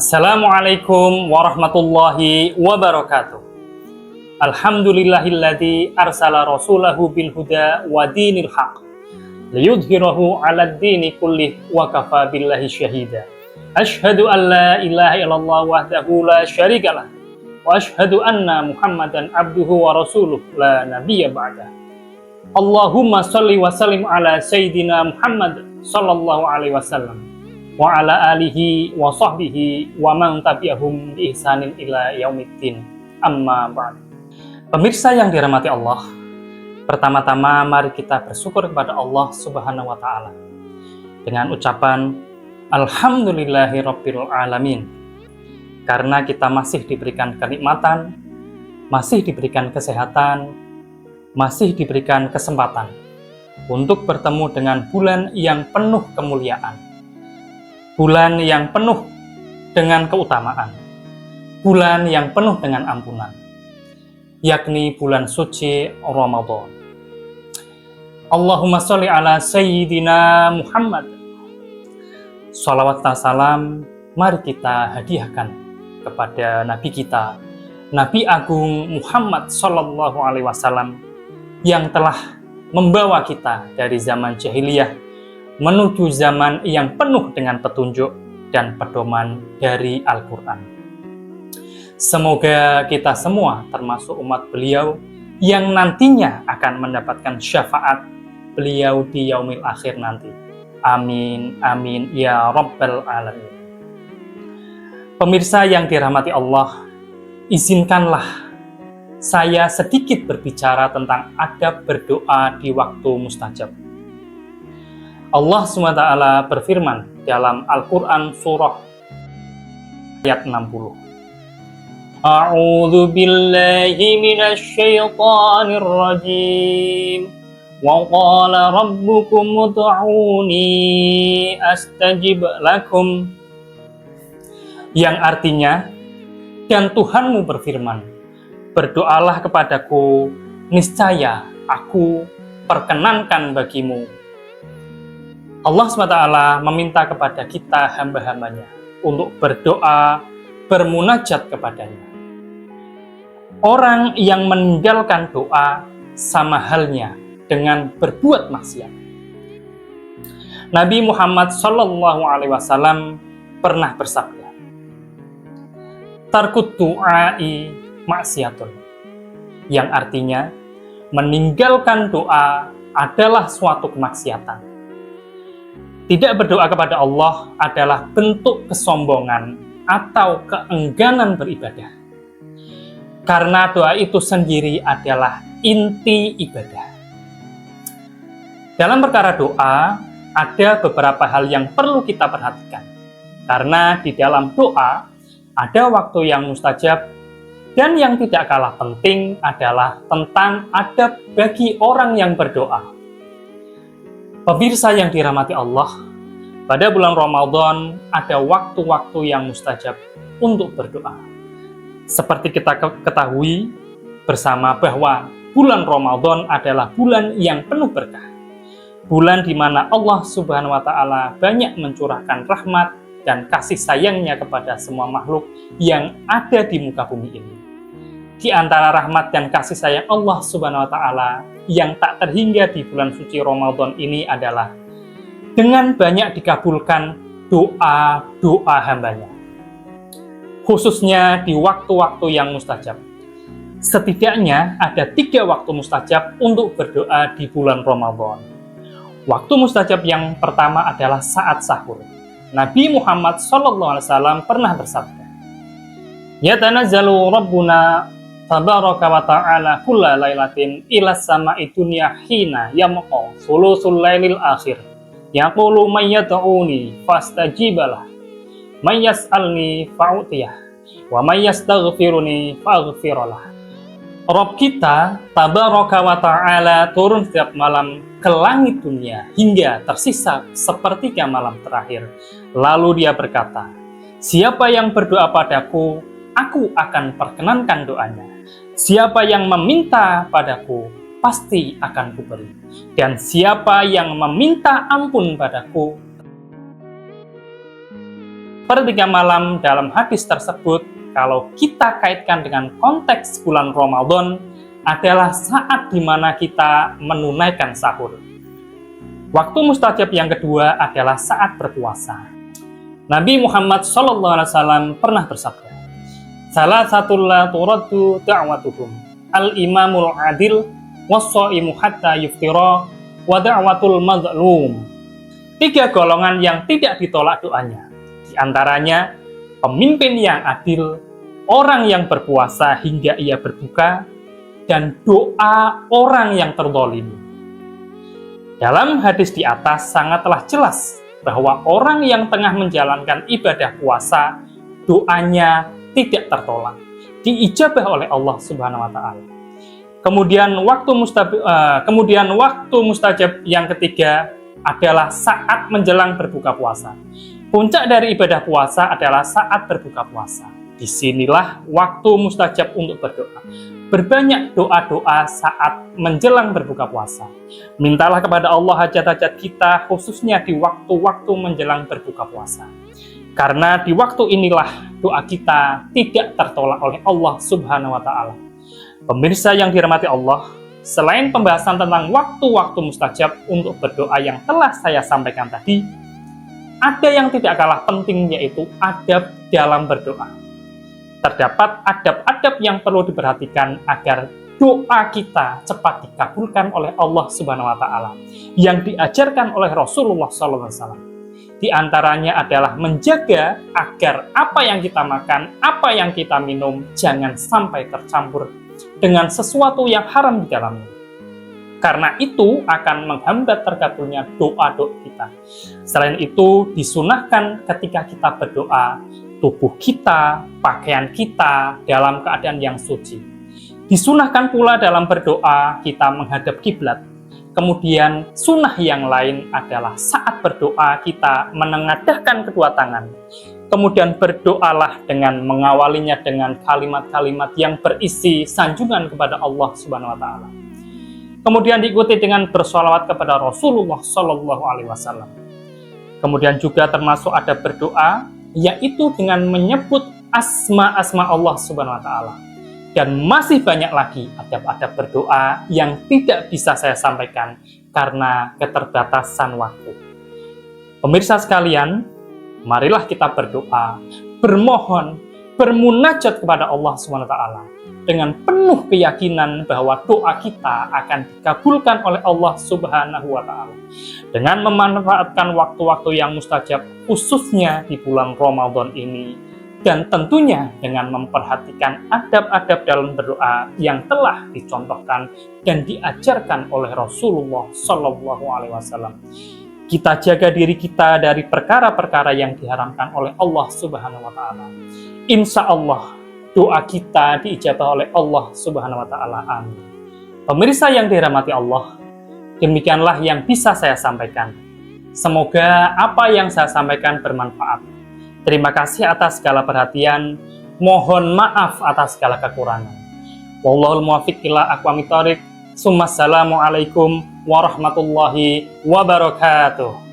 Assalamualaikum warahmatullahi wabarakatuh. Alhamdulillahilladzi arsala rasulahu bil huda wa dinil haq liyudhhirahu 'alad dini kullih wa kafa billahi syahida. Asyhadu an la ilaha illallah wahdahu la syarikalah wa asyhadu anna Muhammadan abduhu wa rasuluh la nabiyya ba'dah. Allahumma shalli wa sallim ala sayyidina Muhammad sallallahu alaihi wasallam wa ala alihi wa sahbihi wa man tabi'ahum bi ihsanin ila yaumiddin. Amma ba'd. Pemirsa yang dirahmati Allah, pertama-tama mari kita bersyukur kepada Allah Subhanahu wa taala dengan ucapan alhamdulillahirabbil alamin. Karena kita masih diberikan kenikmatan, masih diberikan kesehatan, masih diberikan kesempatan untuk bertemu dengan bulan yang penuh kemuliaan. Bulan yang penuh dengan keutamaan, bulan yang penuh dengan ampunan, yakni bulan suci Ramadan. Allahumma sholli ala sayyidina Muhammad. Shalawat dan salam mari kita hadiahkan kepada Nabi kita, Nabi Agung Muhammad Sallallahu Alaihi Wasallam, yang telah membawa kita dari zaman jahiliyah menuju zaman yang penuh dengan petunjuk dan pedoman dari Al-Quran. Semoga kita semua termasuk umat beliau yang nantinya akan mendapatkan syafaat beliau di yaumil akhir nanti. Amin, amin, ya Rabbal Alamin. Pemirsa yang dirahmati Allah, izinkanlah saya sedikit berbicara tentang adab berdoa di waktu mustajab. Allah SWT berfirman dalam Al-Quran surah ayat 60. A'udzu billahi minasy syaithanir rajim. Wa qala rabbukum ud'uni astajib lakum. Yang artinya, dan Tuhanmu berfirman, berdoalah kepadaku, niscaya aku perkenankan bagimu. Allah SWT meminta kepada kita hamba-hambanya untuk berdoa, bermunajat kepadanya. Orang yang meninggalkan doa sama halnya dengan berbuat maksiat. Nabi Muhammad SAW pernah bersabda, tarkut du'ai maksiatun, yang artinya meninggalkan doa adalah suatu kemaksiatan. Tidak berdoa kepada Allah adalah bentuk kesombongan atau keengganan beribadah. Karena doa itu sendiri adalah inti ibadah. Dalam perkara doa, ada beberapa hal yang perlu kita perhatikan. Karena di dalam doa, ada waktu yang mustajab, dan yang tidak kalah penting adalah tentang adab bagi orang yang berdoa. Pemirsa yang dirahmati Allah, pada bulan Ramadan ada waktu-waktu yang mustajab untuk berdoa. Seperti kita ketahui bersama bahwa bulan Ramadan adalah bulan yang penuh berkah. Bulan di mana Allah Subhanahu wa taala banyak mencurahkan rahmat dan kasih sayangnya kepada semua makhluk yang ada di muka bumi ini. Di antara rahmat dan kasih sayang Allah Subhanahu wa taala yang tak terhingga di bulan suci Ramadan ini adalah dengan banyak dikabulkan doa-doa hambanya, khususnya di waktu-waktu yang mustajab. Setidaknya ada 3 waktu mustajab untuk berdoa di bulan Ramadan. Waktu mustajab yang pertama adalah saat sahur. Nabi Muhammad SAW pernah bersabda, yatanazzalu rabbuna tabaraka wa ta'ala kulla lailatin ila sama'i dunya hina yamqa sulusul lailil akhir yaqulu may yad'uni fastajibalah may yas'alni fa'utiyah wa may yastaghfiruni fa'aghfiralah. Rabb kita tabaraka wa ta'ala turun setiap malam ke langit dunia hingga tersisa sepertiga malam terakhir. Lalu dia berkata, siapa yang berdoa padaku, aku akan perkenankan doanya. Siapa yang meminta padaku, pasti akan kuberi. Dan siapa yang meminta ampun padaku, sepertiga malam dalam hadis tersebut, kalau kita kaitkan dengan konteks bulan Ramadan, adalah saat di mana kita menunaikan sahur. Waktu mustajab yang kedua adalah saat berpuasa. Nabi Muhammad SAW pernah bersabda, "Salah satu la turaddu da'watuhum, al-imamul adil, was-shaimu hatta yuftira, wa da'watul mazlum." 3 golongan yang tidak ditolak doanya. Di antaranya, pemimpin yang adil, orang yang berpuasa hingga ia berbuka, dan doa orang yang terzalimi. Dalam hadis di atas sangatlah jelas bahwa orang yang tengah menjalankan ibadah puasa, doanya tidak tertolak, diijabah oleh Allah Subhanahu wa taala. Kemudian waktu mustajab yang ketiga adalah saat menjelang berbuka puasa. Puncak dari ibadah puasa adalah saat berbuka puasa. Disinilah waktu mustajab untuk berdoa. Berbanyak doa-doa saat menjelang berbuka puasa. Mintalah kepada Allah hajat-hajat kita, khususnya di waktu-waktu menjelang berbuka puasa. Karena di waktu inilah doa kita tidak tertolak oleh Allah Subhanahu wa taala. Pemirsa yang dirahmati Allah, selain pembahasan tentang waktu-waktu mustajab untuk berdoa yang telah saya sampaikan tadi, ada yang tidak kalah penting, yaitu adab dalam berdoa. Terdapat adab-adab yang perlu diperhatikan agar doa kita cepat dikabulkan oleh Allah Subhanahu wa taala yang diajarkan oleh Rasulullah SAW. Di antaranya adalah menjaga agar apa yang kita makan, apa yang kita minum jangan sampai tercampur dengan sesuatu yang haram di dalamnya. Karena itu akan menghambat terkabulnya doa-doa kita. Selain itu, disunahkan ketika kita berdoa, tubuh kita, pakaian kita dalam keadaan yang suci. Disunahkan pula dalam berdoa kita menghadap kiblat. Kemudian sunnah yang lain adalah saat berdoa kita menengadahkan kedua tangan. Kemudian berdoalah dengan mengawalinya dengan kalimat-kalimat yang berisi sanjungan kepada Allah Subhanahu wa taala. Kemudian diikuti dengan bersolawat kepada Rasulullah SAW. Kemudian juga termasuk ada berdoa, yaitu dengan menyebut asma-asma Allah Subhanahu wa taala. Dan masih banyak lagi adab-adab berdoa yang tidak bisa saya sampaikan karena keterbatasan waktu. Pemirsa sekalian, marilah kita berdoa, bermohon, bermunajat kepada Allah Subhanahu wa taala dengan penuh keyakinan bahwa doa kita akan dikabulkan oleh Allah Subhanahu wa taala. Dengan memanfaatkan waktu-waktu yang mustajab khususnya di bulan Ramadan ini, dan tentunya dengan memperhatikan adab-adab dalam berdoa yang telah dicontohkan dan diajarkan oleh Rasulullah SAW. Kita jaga diri kita dari perkara-perkara yang diharamkan oleh Allah Subhanahu wa taala. Insya Allah doa kita diijabah oleh Allah Subhanahu wa taala. Amin. Pemirsa yang dirahmati Allah, demikianlah yang bisa saya sampaikan. Semoga apa yang saya sampaikan bermanfaat. Terima kasih atas segala perhatian. Mohon maaf atas segala kekurangan. Wallahul muwaffiq ila aqwamit thoriq. Assalamualaikum warahmatullahi wabarakatuh.